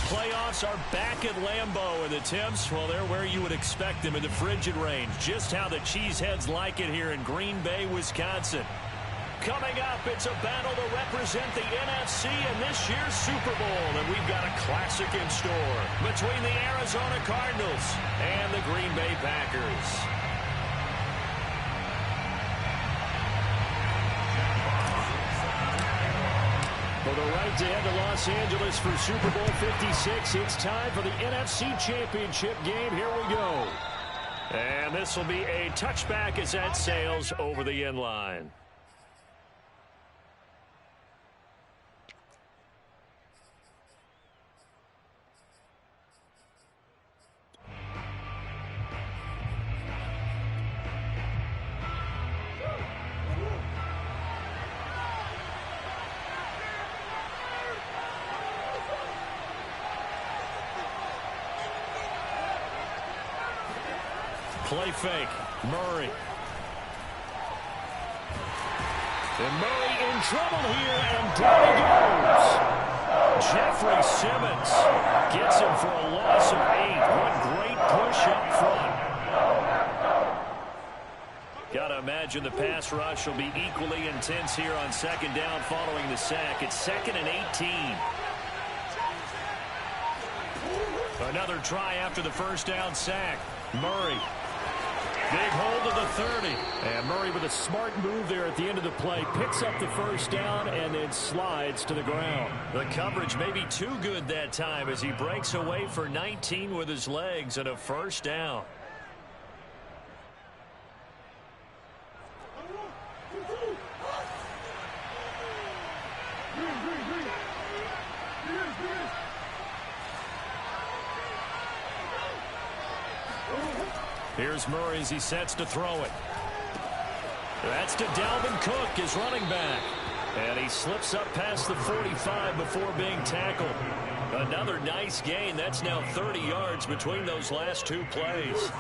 Playoffs are back at Lambeau, and the temps, well, they're where you would expect them in the frigid range. Just how the Cheeseheads like it here in Green Bay, Wisconsin. Coming up, it's a battle to represent the NFC in this year's Super Bowl, and we've got a classic in store between the Arizona Cardinals and the Green Bay Packers. For the right to head to Los Angeles for Super Bowl 56, it's time for the NFC Championship game. Here we go. And this will be a touchback as that sails over the end line. Play fake. Murray. And Murray in trouble here, and down he goes. Jeffrey Simmons gets him for a loss of 8. What great push up front. Got to imagine the pass rush will be equally intense here on second down following the sack. It's 2nd and 18. Another try after the first down sack. Murray. Big hold of the 30. And Murray with a smart move there at the end of the play. Picks up the first down and then slides to the ground. The coverage may be too good that time as he breaks away for 19 with his legs and a first down. Here's Murray as he sets to throw it. That's to Dalvin Cook, his running back. And he slips up past the 45 before being tackled. Another nice gain. That's now 30 yards between those last two plays.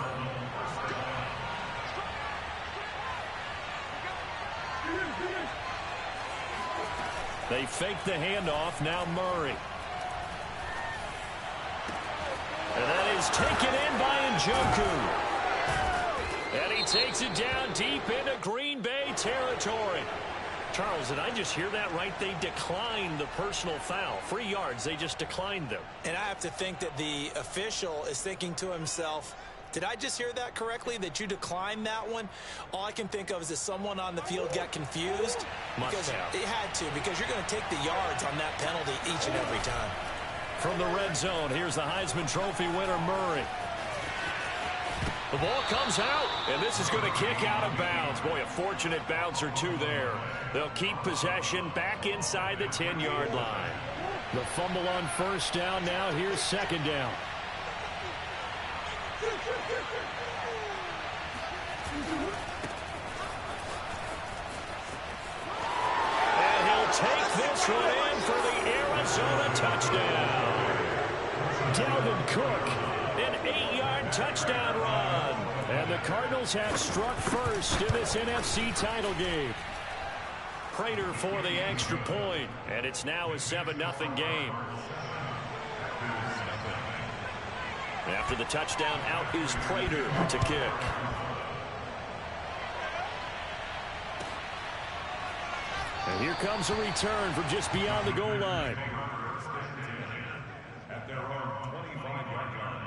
They fake the handoff. Now Murray. And that is taken in by Njoku. And he takes it down deep into Green Bay territory. Charles, did I just hear that right? They declined the personal foul. 3 yards, they just declined them. And I have to think that the official is thinking to himself, did I just hear that correctly, that you declined that one? All I can think of is that someone on the field got confused. Must have. It had to, because you're going to take the yards on that penalty each and every time. From the red zone, here's the Heisman Trophy winner, Murray. The ball comes out, and this is going to kick out of bounds. Boy, a fortunate bounce or two there. They'll keep possession back inside the 10-yard line. The fumble on first down. Now here's second down. And he'll take this one in for the Arizona touchdown. Dalvin Cook, an 8-yard touchdown run. And the Cardinals have struck first in this NFC title game. Prater for the extra point, and it's now a 7-0 game. After the touchdown, out is Prater to kick. And here comes a return from just beyond the goal line. At their own 25-yard line.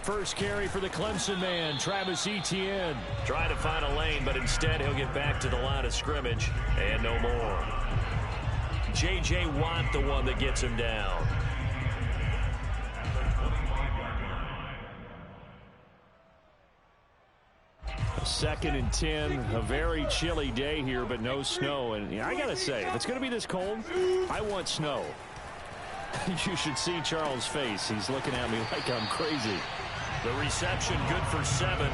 First carry for the Clemson man, Travis Etienne. Trying to find a lane, but instead he'll get back to the line of scrimmage and no more. J.J. Watt, the one that gets him down. Second and 10, a very chilly day here, but no snow. And I got to say, if it's going to be this cold, I want snow. You should see Charles' face. He's looking at me like I'm crazy. The reception good for 7.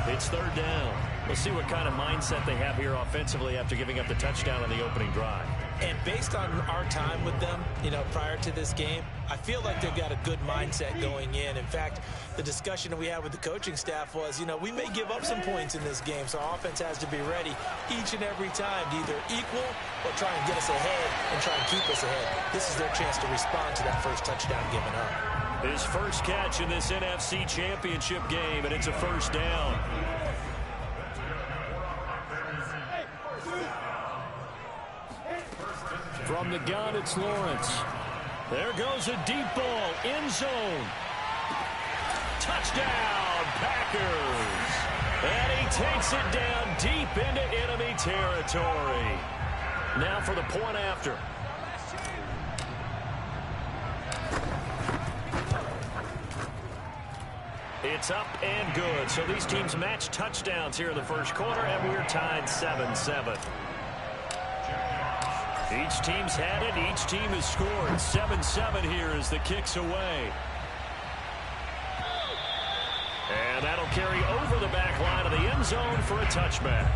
It's third down. We'll see what kind of mindset they have here offensively after giving up the touchdown on the opening drive. And based on our time with them, prior to this game, I feel like they've got a good mindset going in. In fact, the discussion that we had with the coaching staff was, we may give up some points in this game, so our offense has to be ready each and every time to either equal or try and get us ahead and try and keep us ahead. This is their chance to respond to that first touchdown given up. His first catch in this NFC Championship game, and it's a first down. From the gun, it's Lawrence. There goes a deep ball, end zone. Touchdown, Packers. And he takes it down deep into enemy territory. Now for the point after. It's up and good. So these teams match touchdowns here in the first quarter, and we're tied 7-7. Each team's had it. Each team has scored. 7-7 here as the kick's away. And that'll carry over the back line of the end zone for a touchback.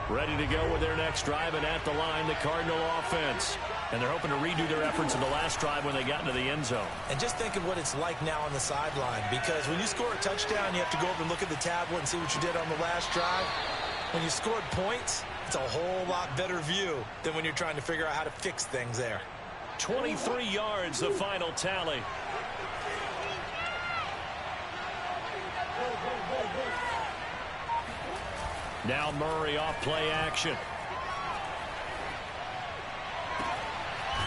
Ready to go with their next drive, and at the line, the Cardinal offense. And they're hoping to redo their efforts in the last drive when they got into the end zone. And just think of what it's like now on the sideline, because when you score a touchdown, you have to go over and look at the tablet and see what you did on the last drive. When you scored points, it's a whole lot better view than when you're trying to figure out how to fix things there. 23 yards, the final tally. Now Murray off play action.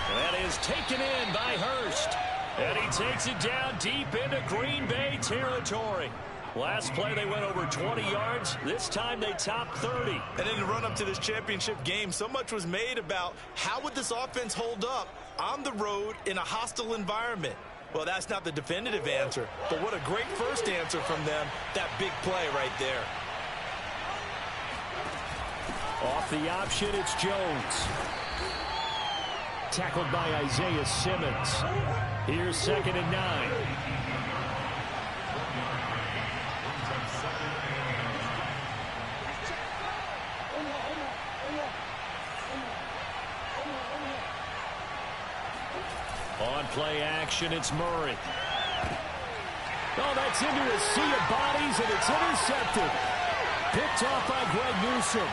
And that is taken in by Hurst. And he takes it down deep into Green Bay territory. Last play they went over 20 yards. This time they topped 30. And in the run-up to this championship game, so much was made about how would this offense hold up on the road in a hostile environment. Well, that's not the definitive answer, but what a great first answer from them. That big play right there. Off the option, it's Jones. Tackled by Isaiah Simmons. Here's 2nd and 9. play action. It's Murray. Oh, that's into a sea of bodies, and it's intercepted. Picked off by Greg Newsome.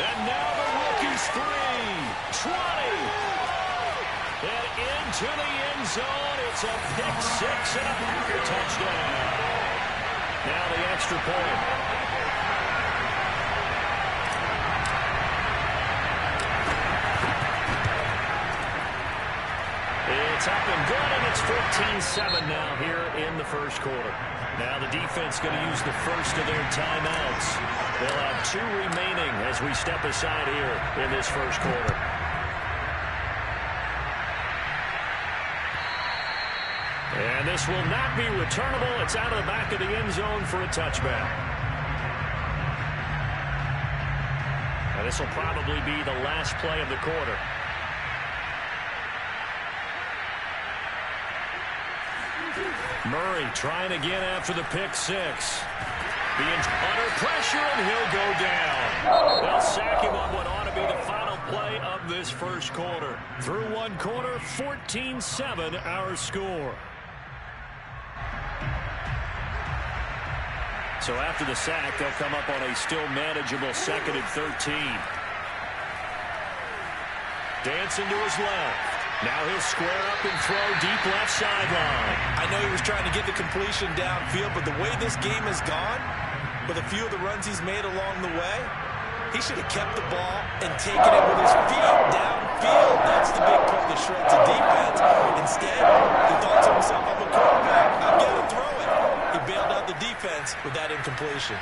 And now the rookie's three. 20. And into the end zone. It's a pick six and a Packer touchdown. Now the extra point. It's up and good, and it's 14-7 now here in the first quarter. Now the defense going to use the first of their timeouts. They'll have 2 remaining as we step aside here in this first quarter. And this will not be returnable. It's out of the back of the end zone for a touchback. And this will probably be the last play of the quarter. Murray trying again after the pick six. Being under pressure, and he'll go down. They'll sack him on what ought to be the final play of this first quarter. Through one quarter, 14-7 our score. So after the sack, they'll come up on a still manageable 2nd and 13. Dancing to his left. Now he'll square up and throw deep left sideline. I know he was trying to get the completion downfield, but the way this game has gone, with a few of the runs he's made along the way, he should have kept the ball and taken it with his feet downfield. That's the big play that shreds the defense. Instead, he thought to himself, I'm a quarterback, I'm going to throw it. He bailed out the defense with that incompletion.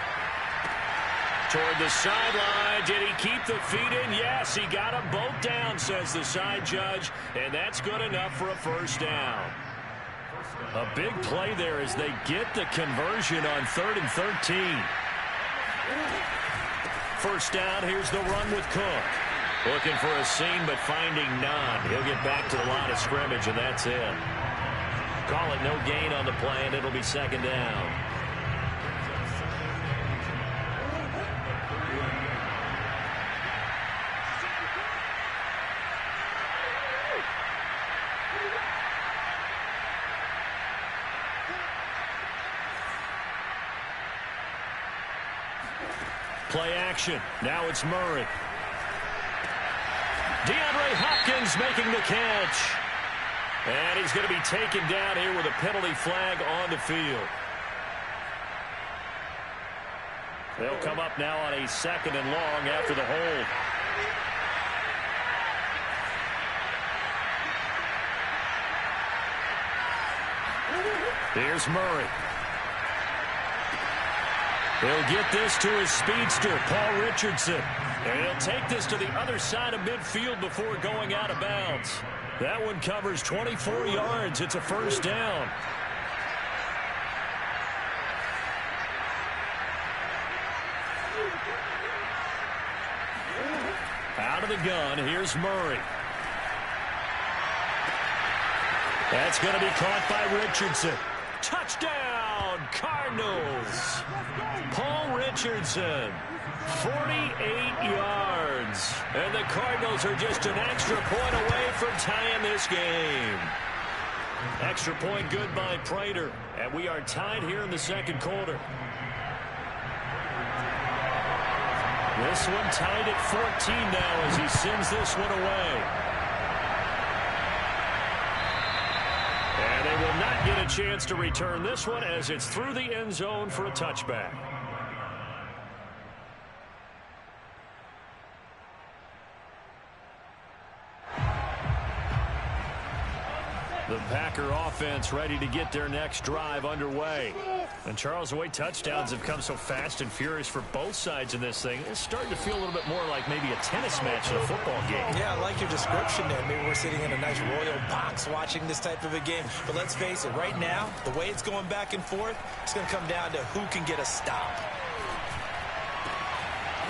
Toward the sideline. Did he keep the feet in? Yes, he got them both down, says the side judge, and that's good enough for a first down. A big play there as they get the conversion on 3rd and 13. First down, here's the run with Cook. Looking for a seam, but finding none. He'll get back to the line of scrimmage, and that's it. Call it no gain on the play, and it'll be 2nd down. Play action. Now it's Murray. DeAndre Hopkins making the catch. And he's going to be taken down here with a penalty flag on the field. They'll come up now on a 2nd and long after the hold. Here's Murray. He'll get this to his speedster, Paul Richardson. And he'll take this to the other side of midfield before going out of bounds. That one covers 24 yards. It's a first down. Out of the gun, here's Murray. That's going to be caught by Richardson. Touchdown, Cardinals. Paul Richardson, 48 yards. And the Cardinals are just an extra point away from tying this game. Extra point good by Prater. And we are tied here in the second quarter. This one tied at 14 now as he sends this one away. And they will not get a chance to return this one as it's through the end zone for a touchback. The Packer offense ready to get their next drive underway. And Charles, the way touchdowns have come so fast and furious for both sides in this thing, it's starting to feel a little bit more like maybe a tennis match in a football game. Yeah, I like your description there. Maybe we're sitting in a nice royal box watching this type of a game. But let's face it, right now, the way it's going back and forth, it's going to come down to who can get a stop.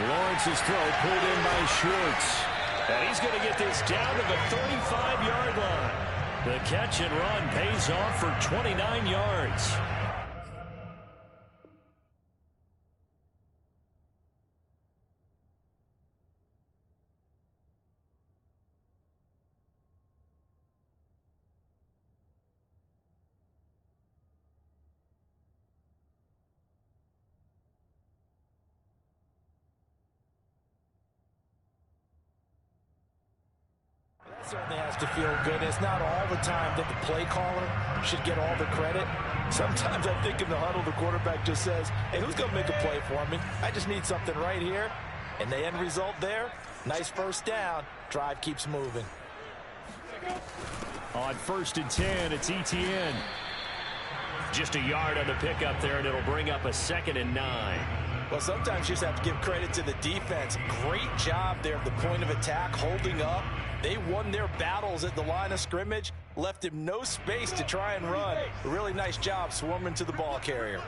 Lawrence's throw pulled in by Schwartz. And he's going to get this down to the 35-yard line. The catch and run pays off for 29 yards. Certainly has to feel good. It's not all the time that the play caller should get all the credit. Sometimes I think in the huddle, the quarterback just says, hey, who's going to make a play for me? I just need something right here. And the end result there, nice first down. Drive keeps moving. On 1st and 10, it's ETN. Just a yard on the pickup there, and it'll bring up a 2nd and 9. Well, sometimes you just have to give credit to the defense. Great job there at the point of attack, holding up. They won their battles at the line of scrimmage, left him no space to try and run. A really nice job swarming to the ball carrier.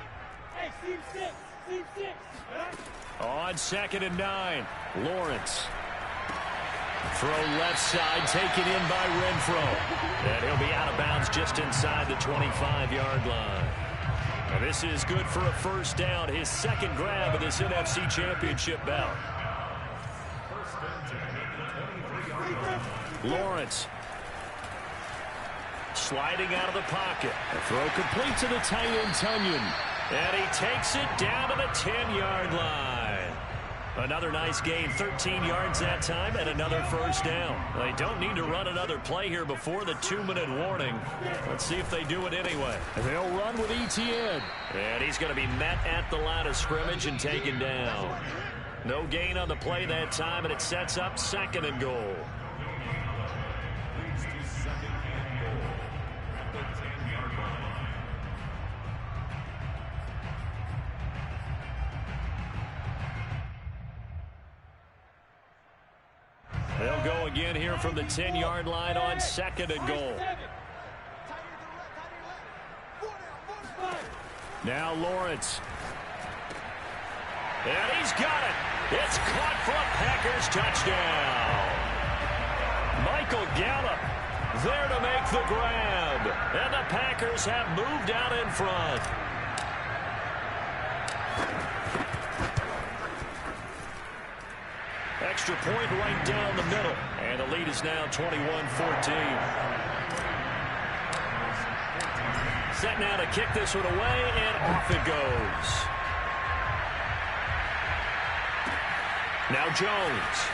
On 2nd and 9, Lawrence. Throw left side, taken in by Renfro. And he'll be out of bounds just inside the 25-yard line. And this is good for a first down, his 2nd grab of this NFC Championship bout. Lawrence. Sliding out of the pocket. A throw complete to the tight end, Tunyon. And he takes it down to the 10-yard line. Another nice gain, 13 yards that time, and another first down. They don't need to run another play here before the 2-minute warning. Let's see if they do it anyway. They'll run with ETN. And he's going to be met at the line of scrimmage and taken down. No gain on the play that time, and it sets up 2nd and goal. They'll go again here from the 10-yard line on 2nd and goal. Now Lawrence. And he's got it. It's caught for a Packers touchdown. Michael Gallup there to make the grab. And the Packers have moved out in front. Extra point right down the middle. And the lead is now 21-14. Set now to kick this one away, and off it goes. Now Jones.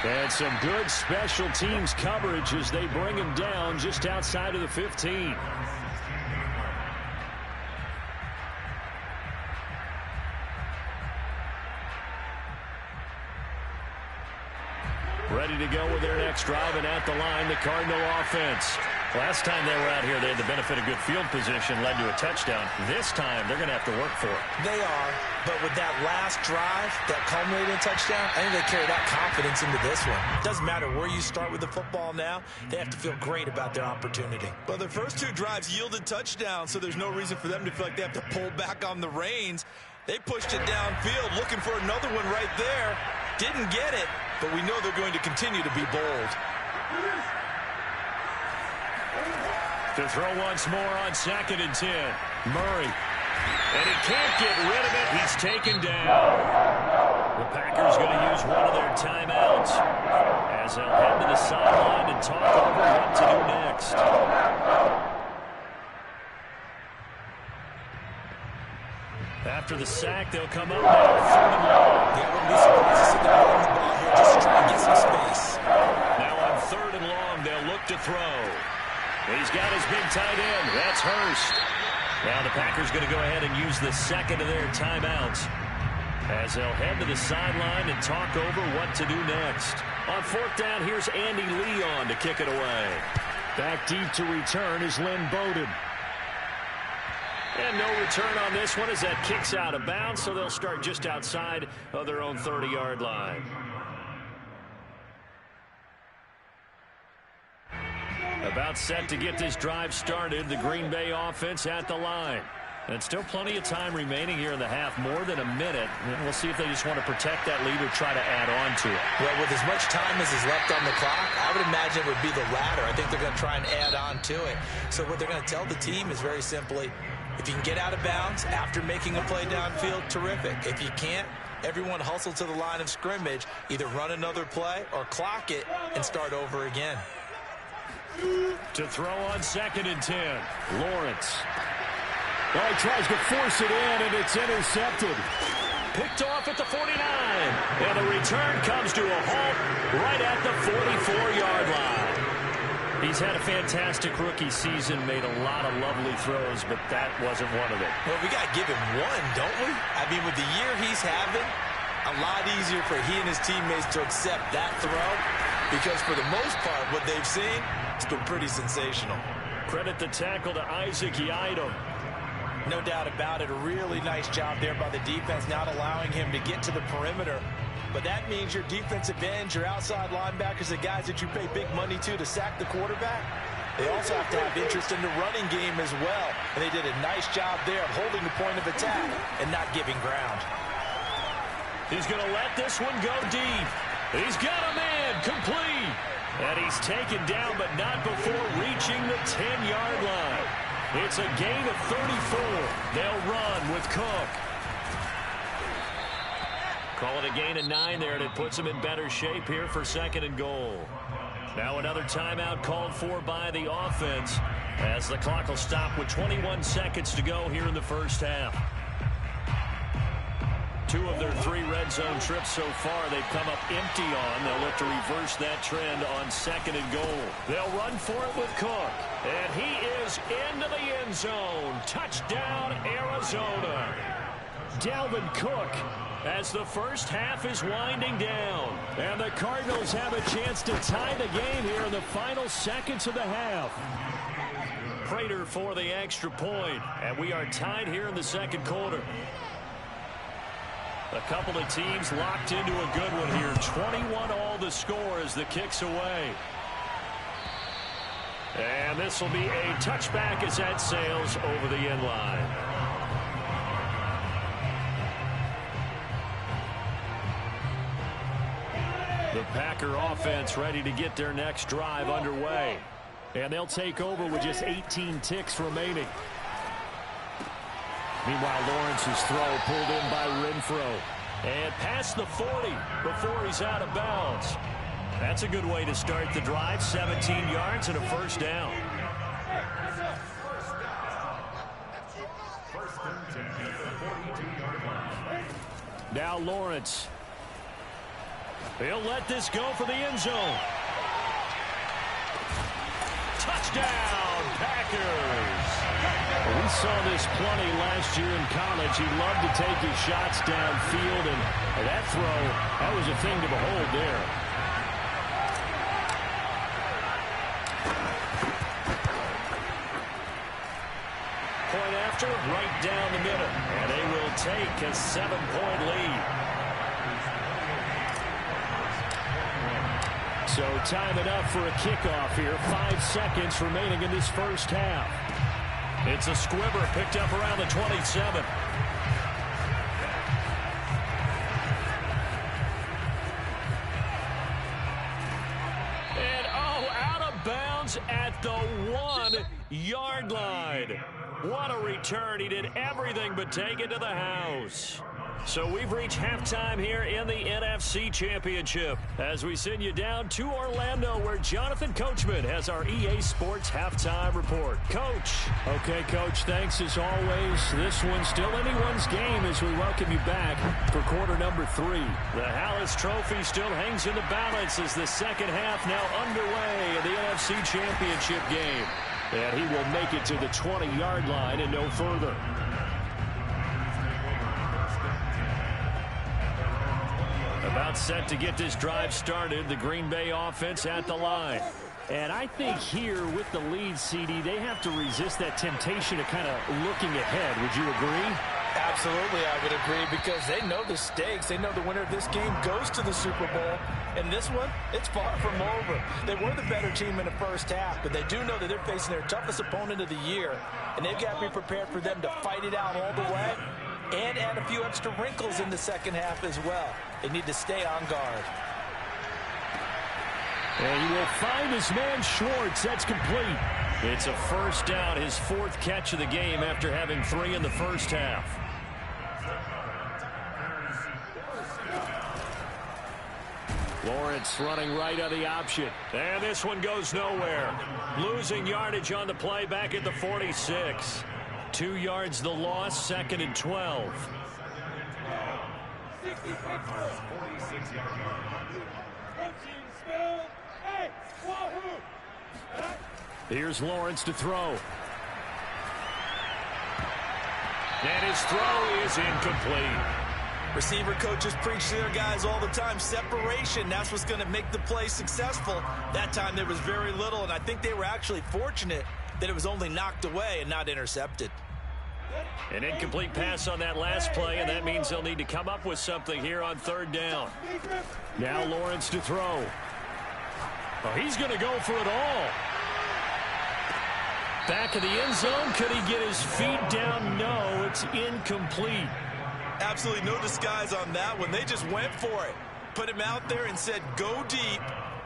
And some good special teams coverage as they bring him down just outside of the 15. Ready to go with their next drive, and at the line, the Cardinal offense. Last time they were out here, they had the benefit of good field position, led to a touchdown. This time, they're going to have to work for it. They are, but with that last drive, that culminating touchdown, I think they carry that confidence into this one. It doesn't matter where you start with the football now, they have to feel great about their opportunity. Well, their first 2 drives yielded touchdowns, so there's no reason for them to feel like they have to pull back on the reins. They pushed it downfield, looking for another one right there. Didn't get it, but we know they're going to continue to be bold. To throw once more on 2nd and 10. Murray. And he can't get rid of it. He's taken down. The Packers going to use one of their timeouts as they'll head to the sideline and talk over what to do next. After the sack, they'll come up now. 3rd and long. Yeah, I wouldn't be surprised to see them run the ball here just to try and get some space. Now on 3rd and long, they'll look to throw. He's got his big tight end. That's Hurst. Now the Packers going to go ahead and use the 2nd of their timeouts as they'll head to the sideline and talk over what to do next. On 4th down, here's Andy Leon to kick it away. Back deep to return is Lynn Bowden. And no return on this one as that kicks out of bounds, so they'll start just outside of their own 30-yard line. About set to get this drive started, the Green Bay offense at the line. And still plenty of time remaining here in the half, more than a minute. And we'll see if they just want to protect that lead or try to add on to it. Well, with as much time as is left on the clock, I would imagine it would be the latter. I think they're going to try and add on to it. So what they're going to tell the team is very simply, if you can get out of bounds after making a play downfield, terrific. If you can't, everyone hustle to the line of scrimmage, either run another play or clock it and start over again. To throw on 2nd and 10, Lawrence. Oh, he tries to force it in, and it's intercepted. picked off at the 49. And the return comes to a halt right at the 44-yard line. He's had a fantastic rookie season, made a lot of lovely throws, but that wasn't one of them. Well, we got to give him one, don't we? I mean, with the year he's having, a lot easier for he and his teammates to accept that throw, because for the most part, what they've seen, it's been pretty sensational. Credit the tackle to Isaac Yiadom. No doubt about it. A really nice job there by the defense, not allowing him to get to the perimeter. But that means your defensive ends, your outside linebackers, the guys that you pay big money to sack the quarterback, they also have to have interest in the running game as well. And they did a nice job there of holding the point of attack and not giving ground. He's going to let this one go deep. He's got a man complete. And he's taken down, but not before reaching the 10-yard line. It's a gain of 34. They'll run with Cook. Call it a gain of 9 there, and it puts them in better shape here for 2nd and goal. Now another timeout called for by the offense as the clock will stop with 21 seconds to go here in the first half. 2 of their 3 red zone trips so far they've come up empty on. They'll look to reverse that trend on 2nd and goal. They'll run for it with Cook. And he is into the end zone. Touchdown, Arizona. Dalvin Cook as the first half is winding down. And the Cardinals have a chance to tie the game here in the final seconds of the half. Prater for the extra point. And we are tied here in the 2nd quarter. A couple of teams locked into a good one here. 21 all the score as the kick's away. And this will be a touchback as that sails over the end line. The Packer offense ready to get their next drive underway. And they'll take over with just 18 ticks remaining. Meanwhile, Lawrence's throw pulled in by Renfro. And past the 40 before he's out of bounds. That's a good way to start the drive. 17 yards and a first down. Now Lawrence. He'll let this go for the end zone. Touchdown, Packers. We saw this plenty last year in college. He loved to take his shots downfield, and that throw, that was a thing to behold there. Point after, right down the middle, and they will take a 7-point lead. So time enough for a kickoff here. 5 seconds remaining in this first half. It's a squibber picked up around the 27. And out of bounds at the 1-yard line. What a return. He did everything but take it to the house. So we've reached halftime here in the NFC Championship as we send you down to Orlando where Jonathan Coachman has our EA Sports Halftime Report. Coach. Okay, Coach, thanks as always. This one's still anyone's game as we welcome you back for quarter number 3. The Hallis Trophy still hangs in the balance as the second half now underway in the NFC Championship game. And he will make it to the 20-yard line and no further. About set to get this drive started. The Green Bay offense at the line. And I think here with the lead, CD, they have to resist that temptation of kind of looking ahead. Would you agree? Absolutely, I would agree, because they know the stakes. They know the winner of this game goes to the Super Bowl. And this one, it's far from over. They were the better team in the first half, but they do know that they're facing their toughest opponent of the year. And they've got to be prepared for them to fight it out all the way and add a few extra wrinkles in the second half as well. They need to stay on guard. And he will find his man Schwartz. That's complete. It's a first down, his 4th catch of the game after having 3 in the first half. Lawrence running right on the option. And this one goes nowhere. Losing yardage on the play back at the 46. 2 yards the loss, 2nd and 12. 46-yard line. Here's Lawrence to throw. And his throw is incomplete. Receiver coaches preach to their guys all the time. Separation, that's what's going to make the play successful. That time there was very little, and I think they were actually fortunate that it was only knocked away and not intercepted. An incomplete pass on that last play, and that means they'll need to come up with something here on third down. Now Lawrence to throw. Oh, he's going to go for it all. Back of the end zone. Could he get his feet down? No, it's incomplete. Absolutely no disguise on that one. They just went for it. Put him out there and said, go deep.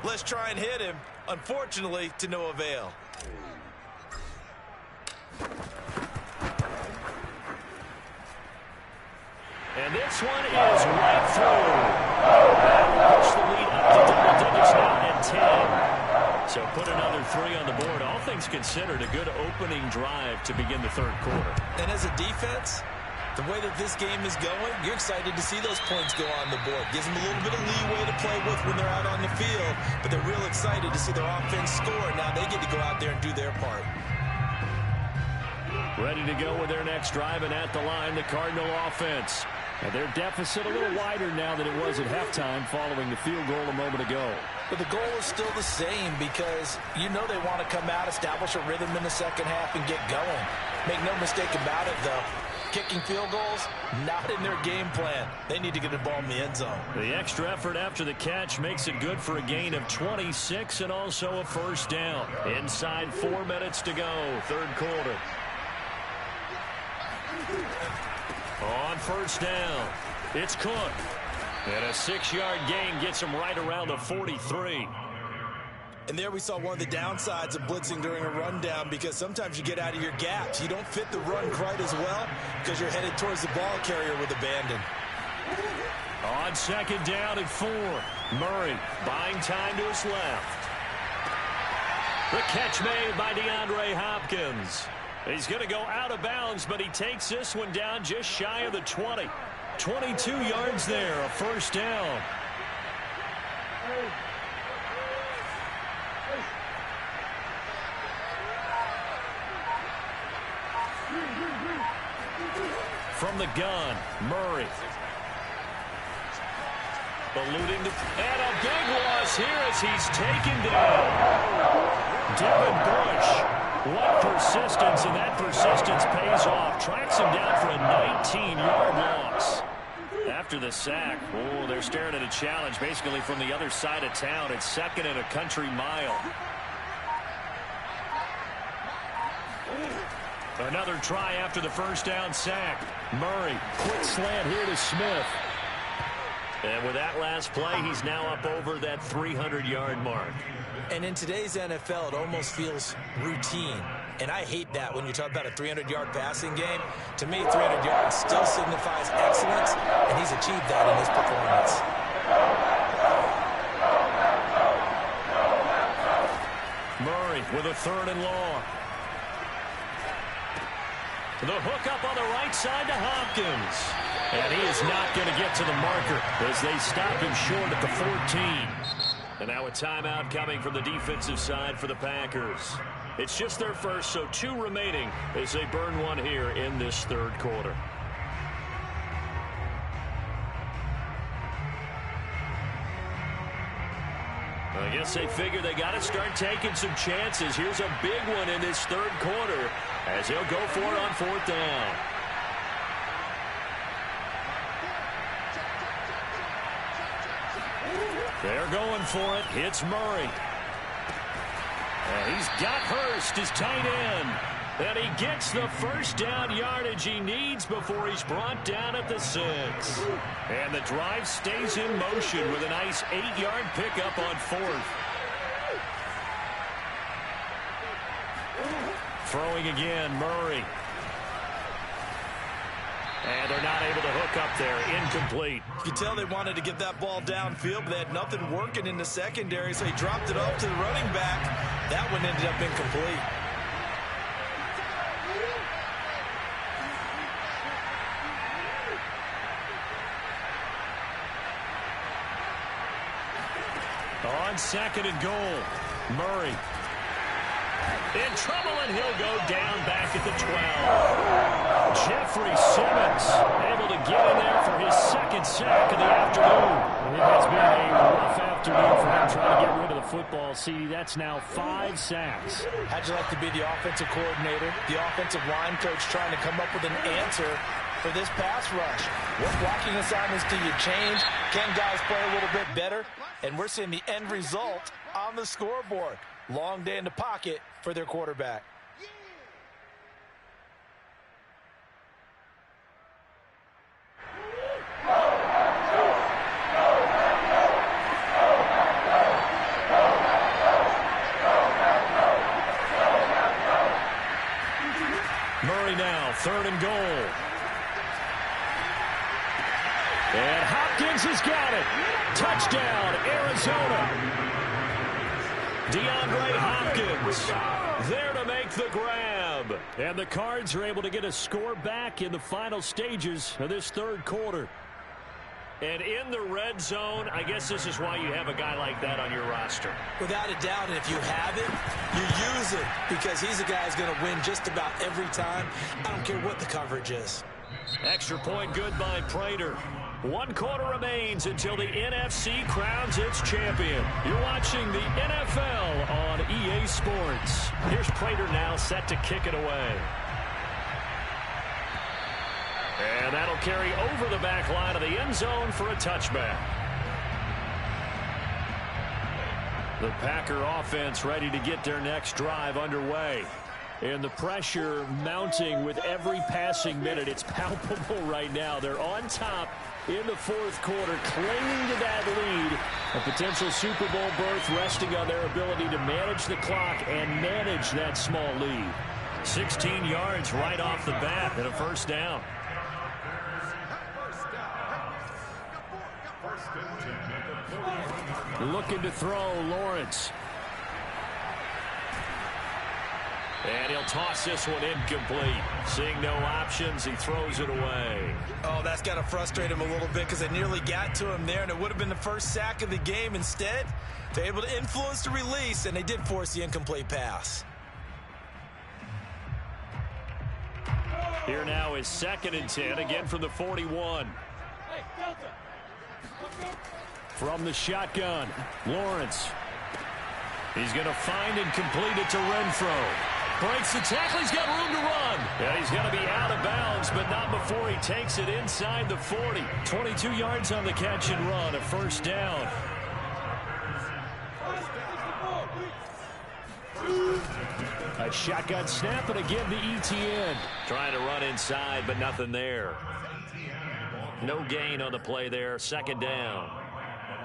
Let's try and hit him. Unfortunately, to no avail. And this one is right through. That'll push the lead up to double digits now at 10. So put another 3 on the board. All things considered, a good opening drive to begin the third quarter. And as a defense, the way that this game is going, you're excited to see those points go on the board. Gives them a little bit of leeway to play with when they're out on the field, but they're real excited to see their offense score. Now they get to go out there and do their part. Ready to go with their next drive, and at the line, the Cardinal offense. And their deficit a little wider now than it was at halftime following the field goal a moment ago. But the goal is still the same because you know they want to come out, establish a rhythm in the second half, and get going. Make no mistake about it, though. Kicking field goals, not in their game plan. They need to get the ball in the end zone. The extra effort after the catch makes it good for a gain of 26 and also a first down. Inside 4 minutes to go, third quarter. On first down, it's Cook. And a 6-yard gain gets him right around the 43. And there we saw one of the downsides of blitzing during a rundown, because sometimes you get out of your gaps. You don't fit the run quite as well because you're headed towards the ball carrier with abandon. On second down at 4, Murray buying time to his left. The catch made by DeAndre Hopkins. He's going to go out of bounds, but he takes this one down just shy of the 20. 22 yards there, a first down. From the gun, Murray. Eluding the... And a big loss here as he's taken down. Devin Bush. What persistence, and that persistence pays off. Tracks him down for a 19-yard loss. After the sack, oh, they're staring at a challenge basically from the other side of town. It's second and a country mile. Another try after the first down sack. Murray, quick slant here to Smith. And with that last play, he's now up over that 300-yard mark. And in today's NFL, it almost feels routine. And I hate that when you talk about a 300-yard passing game. To me, 300 yards still signifies excellence, and he's achieved that in his performance. Murray with a 3rd and long. The hook up on the right side to Hopkins. And he is not going to get to the marker as they stop him short at the 14. And now a timeout coming from the defensive side for the Packers. It's just their first, so 2 remaining as they burn one here in this third quarter. I guess they figure they got to start taking some chances. Here's a big one in this third quarter as he'll go for it on 4th down. They're going for it. It's Murray. And he's got Hurst, his tight end. And he gets the first down yardage he needs before he's brought down at the 6. And the drive stays in motion with a nice 8-yard pickup on 4th. Throwing again, Murray. And they're not able to hook up there. Incomplete. You can tell they wanted to get that ball downfield, but they had nothing working in the secondary, so he dropped it off to the running back. That one ended up incomplete. on 2nd and goal. Murray in trouble, and he'll go down back at the 12. Jeffrey Simmons able to get in there for his 2nd sack of the afternoon. It has been a rough afternoon for him trying to get rid of the football. See, that's now 5 sacks. How'd you like to be the offensive coordinator, the offensive line coach trying to come up with an answer for this pass rush? What blocking assignments do you change? Can guys play a little bit better? And we're seeing the end result on the scoreboard. Long day in the pocket for their quarterback. Murray now, 3rd and goal. And Hopkins has got it. Touchdown, Arizona. DeAndre Hopkins there to make the grab. And the Cards are able to get a score back in the final stages of this 3rd quarter. And in the red zone, I guess this is why you have a guy like that on your roster. Without a doubt, and if you have it, you use it, because he's a guy who's going to win just about every time. I don't care what the coverage is. Extra point good by Prater. 1 quarter remains until the NFC crowns its champion. You're watching the NFL on EA Sports. Here's Prater now set to kick it away. And that'll carry over the back line of the end zone for a touchback. The Packer offense ready to get their next drive underway. And the pressure mounting with every passing minute. It's palpable right now. They're on top in the 4th quarter, clinging to that lead. A potential Super Bowl berth resting on their ability to manage the clock and manage that small lead. 16 yards right off the bat and a 1st down. Looking to throw, Lawrence. And he'll toss this one incomplete. Seeing no options, he throws it away. Oh, that's got to frustrate him a little bit, because they nearly got to him there, and it would have been the 1st sack of the game. Instead, they're able to influence the release, and they did force the incomplete pass. Here now is 2nd and 10, again from the 41. From the shotgun, Lawrence. He's going to find and complete it to Renfro. Breaks the tackle. He's got room to run. And he's going to be out of bounds, but not before he takes it inside the 40. 22 yards on the catch and run, a 1st down. A shotgun snap, and again to ETN. Trying to run inside, but nothing there. No gain on the play there. 2nd down.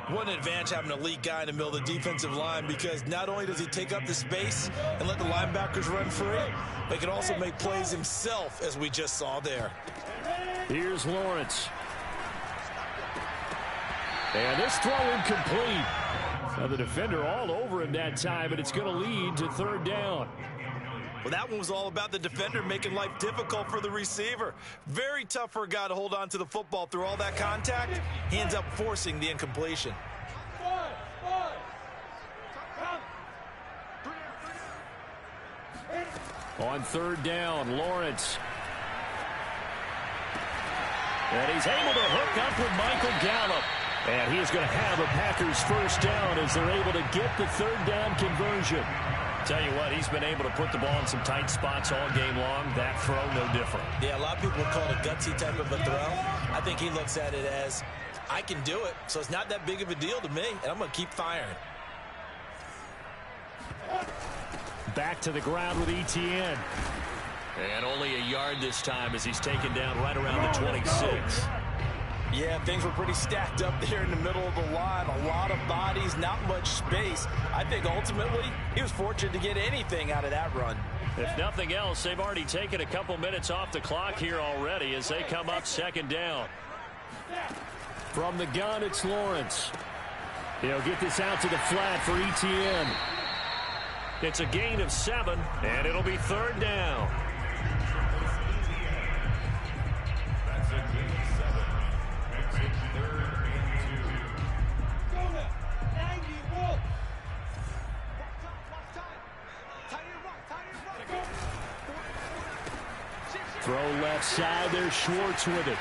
What an advantage having an elite guy in the middle of the defensive line, because not only does he take up the space and let the linebackers run free, but he can also make plays himself, as we just saw there. Here's Lawrence. And this throw incomplete. Now the defender all over him that time, but it's going to lead to 3rd down. Well, that one was all about the defender making life difficult for the receiver. Very tough for a guy to hold on to the football through all that contact. He ends up forcing the incompletion. On 3rd down, Lawrence. And he's able to hook up with Michael Gallup. And he is going to have a Packers 1st down as they're able to get the 3rd down conversion. Tell you what, he's been able to put the ball in some tight spots all game long. That throw, no different. Yeah, a lot of people would call it a gutsy type of a throw. I think he looks at it as, I can do it, so it's not that big of a deal to me, and I'm going to keep firing. Back to the ground with ETN. And only a yard this time as he's taken down right around the 26. Yeah, things were pretty stacked up there in the middle of the line. A lot of bodies, not much space. I think ultimately he was fortunate to get anything out of that run. If nothing else, they've already taken a couple minutes off the clock here already as they come up 2nd down. From the gun, it's Lawrence. He'll get this out to the flat for ETN. It's a gain of 7, and it'll be 3rd down. Throw left side. There's Schwartz with it.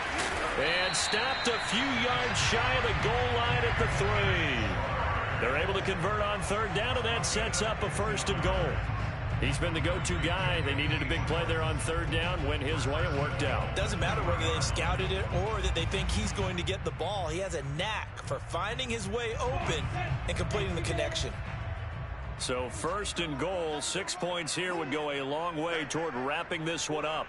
And stopped a few yards shy of the goal line at the 3. They're able to convert on third down, and that sets up a 1st and goal. He's been the go-to guy. They needed a big play there on third down. Went his way. It worked out. Doesn't matter whether they've scouted it or that they think he's going to get the ball. He has a knack for finding his way open and completing the connection. So 1st and goal, 6 points here would go a long way toward wrapping this one up.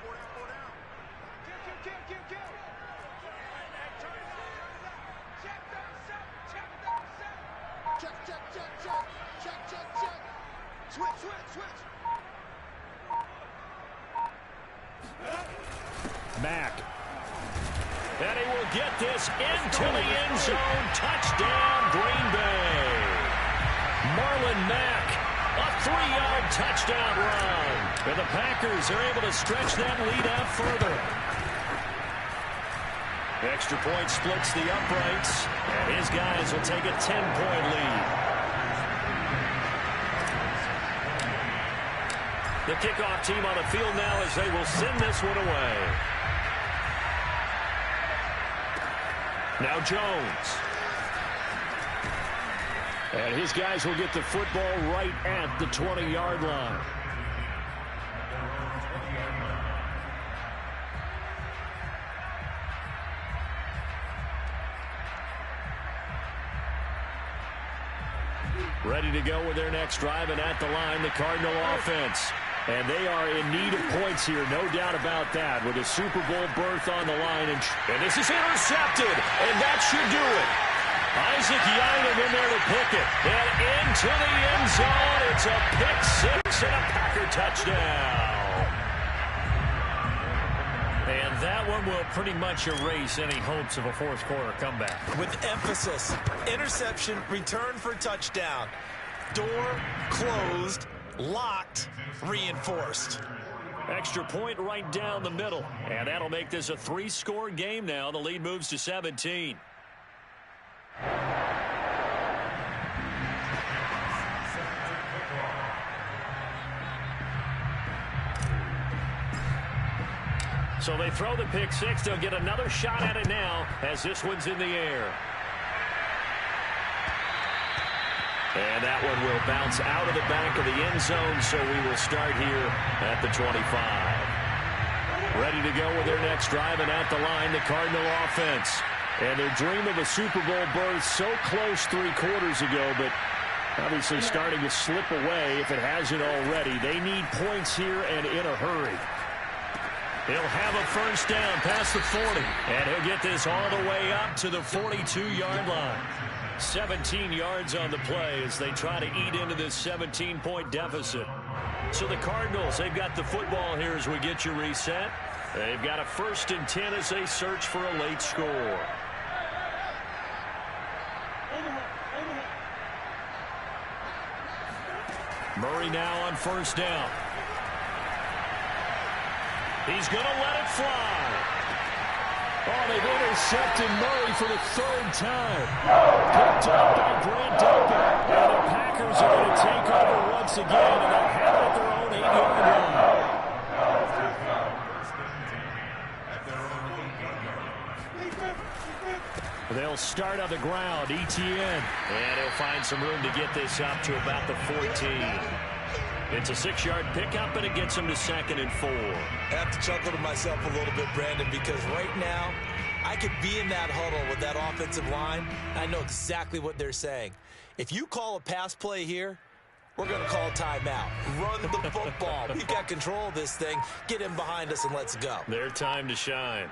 Mack. And he will get this into the end zone. Touchdown, Green Bay. Marlon Mack, a 3-yard touchdown run. And the Packers are able to stretch that lead out further. The extra point splits the uprights, and his guys will take a 10-point lead. The kickoff team on the field now as they will send this one away. Now Jones. And his guys will get the football right at the 20-yard line. Ready to go with their next drive, and at the line, the Cardinal offense. And they are in need of points here, no doubt about that, with a Super Bowl berth on the line. And this is intercepted, and that should do it. Isaac Yianum in there to pick it. And into the end zone. It's a pick-6 and a Packer touchdown. And that one will pretty much erase any hopes of a fourth-quarter comeback. With emphasis, interception, return for touchdown. Door closed, locked, reinforced. Extra point right down the middle. And that'll make this a 3-score game now. The lead moves to 17. So they throw the pick-6. They'll get another shot at it now as this one's in the air. And that one will bounce out of the back of the end zone, so we will start here at the 25. Ready to go with their next drive, and at the line, the Cardinal offense. And their dream of a Super Bowl berth so close 3 quarters ago, but obviously starting to slip away if it hasn't already. They need points here and in a hurry. He'll have a first down past the 40, and he'll get this all the way up to the 42-yard line. 17 yards on the play as they try to eat into this 17-point deficit. So the Cardinals, they've got the football here as we get you reset. They've got a 1st and 10 as they search for a late score. Murray now on first down. He's going to let it fly. Oh, they've intercepted Murray for the 3rd time. Picked up by Grant Delpit. And the Packers are going to take over once again, and they'll have it at their own 8-yard line. They'll start on the ground, Etienne. And he'll find some room to get this up to about the 14. It's a 6-yard pickup, and it gets him to 2nd and 4. I have to chuckle to myself a little bit, Brandon, because right now I could be in that huddle with that offensive line. I know exactly what they're saying. If you call a pass play here, we're going to call timeout. Run the football. We've got control of this thing. Get him behind us and let's go. Their time to shine.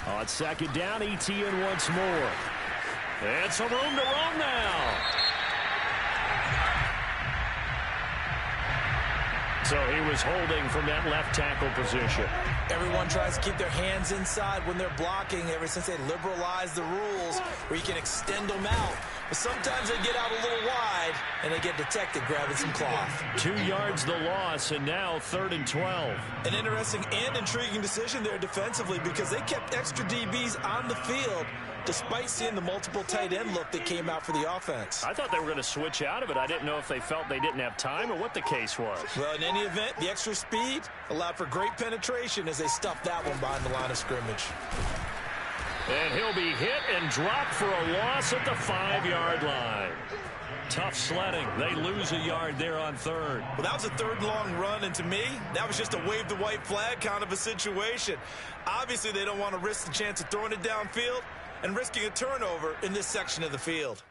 On 2nd down, Etienne once more. And some room to run now. So he was holding from that left tackle position. Everyone tries to keep their hands inside when they're blocking ever since they liberalized the rules where you can extend them out. But sometimes they get out a little wide, and they get detected grabbing some cloth. 2 yards the loss, and now 3rd and 12. An interesting and intriguing decision there defensively because they kept extra DBs on the field despite seeing the multiple tight end look that came out for the offense. I thought they were going to switch out of it. I didn't know if they felt they didn't have time or what the case was. Well, in any event, the extra speed allowed for great penetration as they stuffed that one behind the line of scrimmage. And he'll be hit and dropped for a loss at the 5-yard line. Tough sledding. They lose a yard there on 3rd. Well, that was a 3rd and long run, and to me, that was just a wave the white flag kind of a situation. Obviously, they don't want to risk the chance of throwing it downfield and risking a turnover in this section of the field.